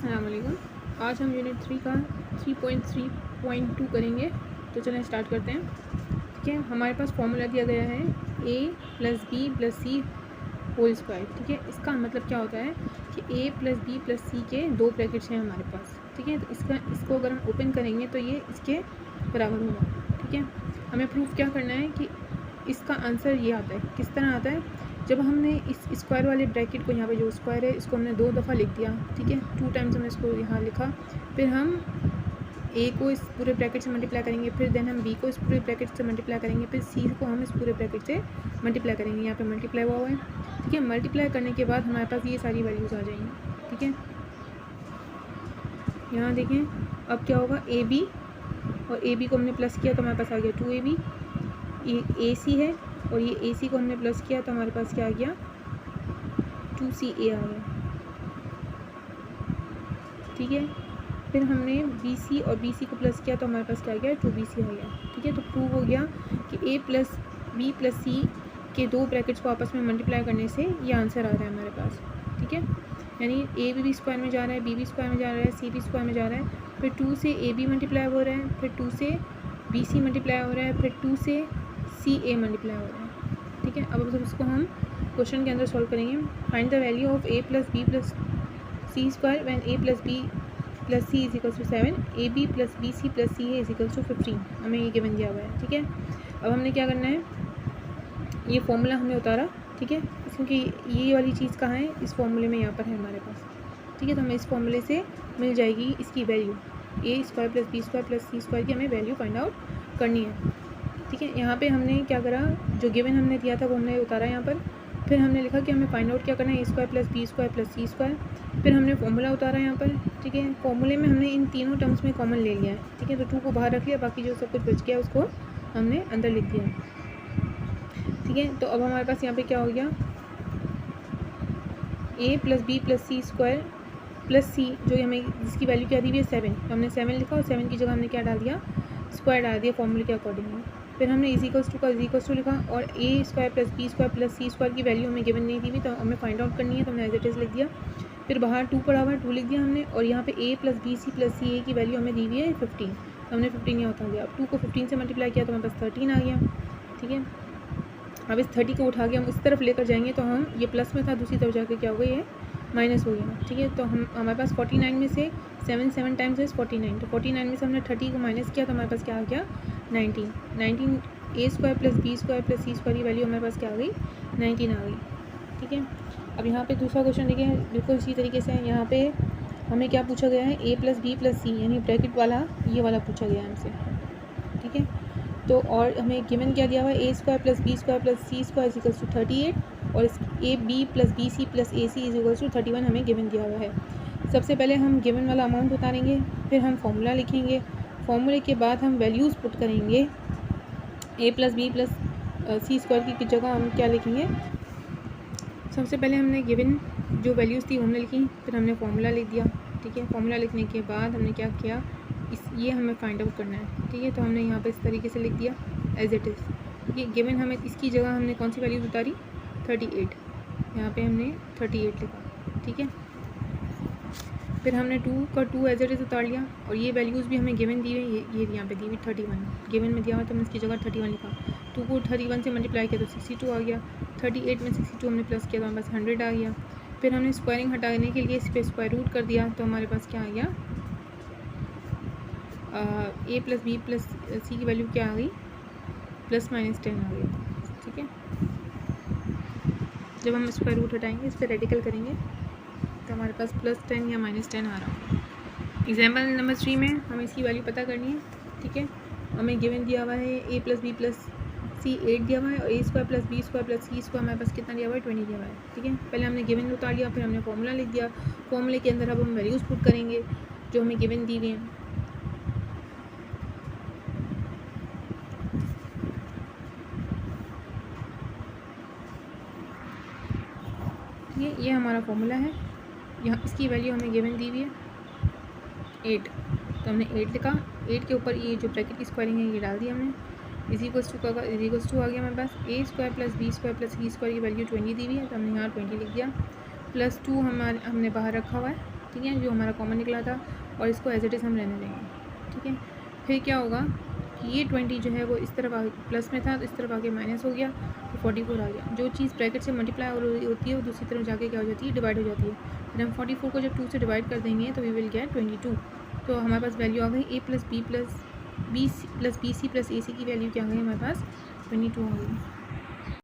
अस्सलाम वालेकुम। आज हम यूनिट 3 का 3.3.2 करेंगे। तो चलें स्टार्ट करते हैं। ठीक है, हमारे पास फॉर्मूला दिया गया है a + b + c whole square. ठीक है, इसका मतलब क्या होता है कि a + b + c के दो ब्रैकेट्स हैं हमारे पास। ठीक है, तो इसको अगर हम ओपन करेंगे तो ये इसके बराबर होगा। ठीक है, हमें प्रूफ क्या करना है कि इसका आंसर ये आता है। किस तरह आता है, जब हमने इस स्क्वायर वाले ब्रैकेट को, यहाँ पे जो स्क्वायर है इसको हमने 2 दफ़ा लिख दिया। ठीक है, 2 टाइम्स हमने इसको यहाँ लिखा, फिर हम a को इस पूरे ब्रैकेट से मल्टीप्लाई करेंगे, फिर देन हम b को इस पूरे ब्रैकेट से मल्टीप्लाई करेंगे, फिर c को हम इस पूरे ब्रैकेट से मल्टीप्लाई करेंगे। यहाँ पे मल्टीप्लाई हुआ है। ठीक है, मल्टीप्लाई करने के बाद हमारे पास ये सारी वैल्यूज़ आ जाएंगी। ठीक है, यहाँ देखें अब क्या होगा, ए बी और ए बी को हमने प्लस किया तो हमारे पास आ गया 2ab। ये ए सी है और ये ए सी को हमने प्लस किया तो हमारे पास क्या आ गया, 2ca आ गया। ठीक है, फिर हमने बी सी और बी सी को प्लस किया तो हमारे पास क्या आ गया, 2bc आ गया। ठीक है, तो प्रूव हो गया कि a + b + c के दो ब्रैकेट्स को आपस में मल्टीप्लाई करने से ये आंसर आ रहा है हमारे पास। ठीक है, यानी a भी स्क्वायर में जा रहा है, b भी स्क्वायर में जा रहा है, c भी स्क्वायर में जा रहा है, फिर 2 से a b मल्टीप्लाई हो रहा है, फिर 2 से b c मल्टीप्लाई हो रहा है, फिर 2 से c a मल्टीप्लाई हो रहा है। ठीक है, अब इसको हम क्वेश्चन के अंदर सॉल्व करेंगे। Find the value of a + b + c square when a + b + c = 7, ab + bc + ca = 15। हमें ये गिवन दिया हुआ है। ठीक है, अब हमने क्या करना है, ये फॉर्मूला हमने उतारा। ठीक है, क्योंकि ये वाली चीज़ कहाँ है, इस फॉर्मूले में यहाँ पर है हमारे पास। ठीक है, तो हमें इस फॉर्मूले से मिल जाएगी इसकी वैल्यू, a² + b² + c² की हमें वैल्यू फाइंड आउट करनी है। ठीक है, यहाँ पे हमने क्या करा, जो गिवन हमने दिया था वो हमने उतारा यहाँ पर, फिर हमने लिखा कि हमें फाइंड आउट क्या करना है, a² + b² + c²। फिर हमने फॉर्मूला उतारा यहाँ पर। ठीक है, फॉर्मूले में हमने इन तीनों टर्म्स में कॉमन ले लिया है। ठीक है, तो 2 को बाहर रख लिया, बाकी जो सब कुछ बच गया उसको हमने अंदर लिख दिया। ठीक है, तो अब हमारे पास यहाँ पे क्या हो गया, a + b + c² + c, जो हमें जिसकी वैल्यू क्या दी हुई है 7, तो हमने 7 लिखा और 7 की जगह हमने क्या डाल दिया, स्क्वायर डाल दिया फॉर्मूले के अकॉर्डिंगली। फिर हमने = का = लिखा और a² + b² + c² की वैल्यू हमें गिवन नहीं दी हुई, तो हमें फाइंड आउट करनी है, तो हमने एज इट इज़ लिख दिया। फिर बाहर 2 पड़ा हुआ है, 2 लिख दिया हमने, और यहाँ पे a + bc + ca की वैल्यू हमें दी हुई है 15, तो हमने 15 यहाँ उठा दिया। अब 2 को 15 से मल्टीप्लाई किया तो हमारे पास 13 आ गया। ठीक है, अब इस 30 को उठा के हम इस तरफ लेकर जाएंगे तो हम, ये प्लस में था, दूसरी तरफ जाके क्या हो गया, ये माइनस हो गया। ठीक है, तो हमारे पास 49 में से 7 टाइम्स इज 49, तो 49 में से हमने 30 को माइनस किया तो हमारे पास क्या आ गया, 19 a² + b² + c² की वैल्यू हमारे पास क्या आ गई, 19 आ गई। ठीक है, अब यहाँ पे दूसरा क्वेश्चन देखिए, बिल्कुल इसी तरीके से यहाँ पे हमें क्या पूछा गया है, a + b + c, यानी ब्रैकेट वाला ये वाला पूछा गया है हमसे। ठीक है, तो और हमें गिवन क्या दिया हुआ है, a² + b² + c² = 38, और a b + bc + ac = 31 हमें गिवन दिया हुआ है। सबसे पहले हम गिवन वाला अमाउंट उतारेंगे, फिर हम फॉर्मूला लिखेंगे, फॉर्मूले के बाद हम वैल्यूज़ पुट करेंगे। a + b + c² की जगह हम क्या लिखेंगे, सबसे पहले हमने गिवन जो वैल्यूज़ थी हमने लिखी, फिर हमने फॉर्मूला लिख दिया। ठीक है, फॉर्मूला लिखने के बाद हमने क्या किया, ये हमें फाइंड आउट करना है। ठीक है, तो हमने यहाँ पे इस तरीके से लिख दिया एज इट इज़। ये गिवन हमें, इसकी जगह हमने कौन सी वैल्यूज़ उतारी, 38, यहाँ पे हमने 38 लिखा। ठीक है, फिर हमने 2 का 2 एज इट इज़ उतार लिया, और ये वैल्यूज़ भी हमें गिवन दी हुई, ये यहाँ पे दी हुई 31 गिवन में दिया हुआ, तो हमने इसकी जगह 31 लिखा। 2 को 31 से मल्टीप्लाई किया तो 62 आ गया। 38 में 62 हमने प्लस किया तो हमारे पास 100 आ गया। फिर हमने स्क्वायरिंग हटाने के लिए इस पर स्क्वायर रूट कर दिया, तो हमारे पास क्या आ गया, a + b + c की वैल्यू क्या आ गई, +- 10 आ गई। ठीक है, जब हम स्क्वायर रूट हटाएंगे, इस पर रेडिकल करेंगे, तो हमारे पास +10 या -10 आ रहा है। एग्जाम्पल नंबर 3 में हमें इसकी वैल्यू पता करनी है। ठीक है, हमें गिवन दिया हुआ है a + b + c 8 दिया हुआ है, और a² + b² + c² हमारे पास कितना दिया हुआ है, 20 दिया हुआ है। ठीक है, पहले हमने गिवन उतार लिया, फिर हमने फॉर्मूला लिख दिया। फॉर्मूले के अंदर अब हम वैल्यूज़ पुट करेंगे जो हमें गिवन दी हुई हैं। ये हमारा फॉर्मूला है, यहाँ इसकी वैल्यू हमें गिवन दी हुई है 8, तो हमने 8 लिखा। 8 के ऊपर ये जो ब्रैकेट की स्क्वायरिंग है ये डाल दी हमने, = आ गया हमारे पास। a² + b² + c² की वैल्यू 20 दी हुई है, तो हमने यहाँ 20 लिख दिया, +2 हमने बाहर रखा हुआ है, ठीक है, जो हमारा कॉमन निकला था, और इसको एज इट इज़ हम रहने देंगे। ठीक है, फिर क्या होगा कि ये 20 जो है वो इस तरफ आ प्लस में था, तो इस तरफ आके माइनस हो गया, तो 44 आ गया। जो चीज़ ब्रैकेट से मल्टीप्लाई हो रही होती है वो दूसरी तरफ जाके क्या हो जाती है, डिवाइड हो जाती है। फिर हम 44 को जब 2 से डिवाइड कर देंगे तो वी विल गेट 22। तो हमारे पास वैल्यू आ गई a plus B plus B C plus A C की वैल्यू क्या आ गई हमारे पास 22 आ गई।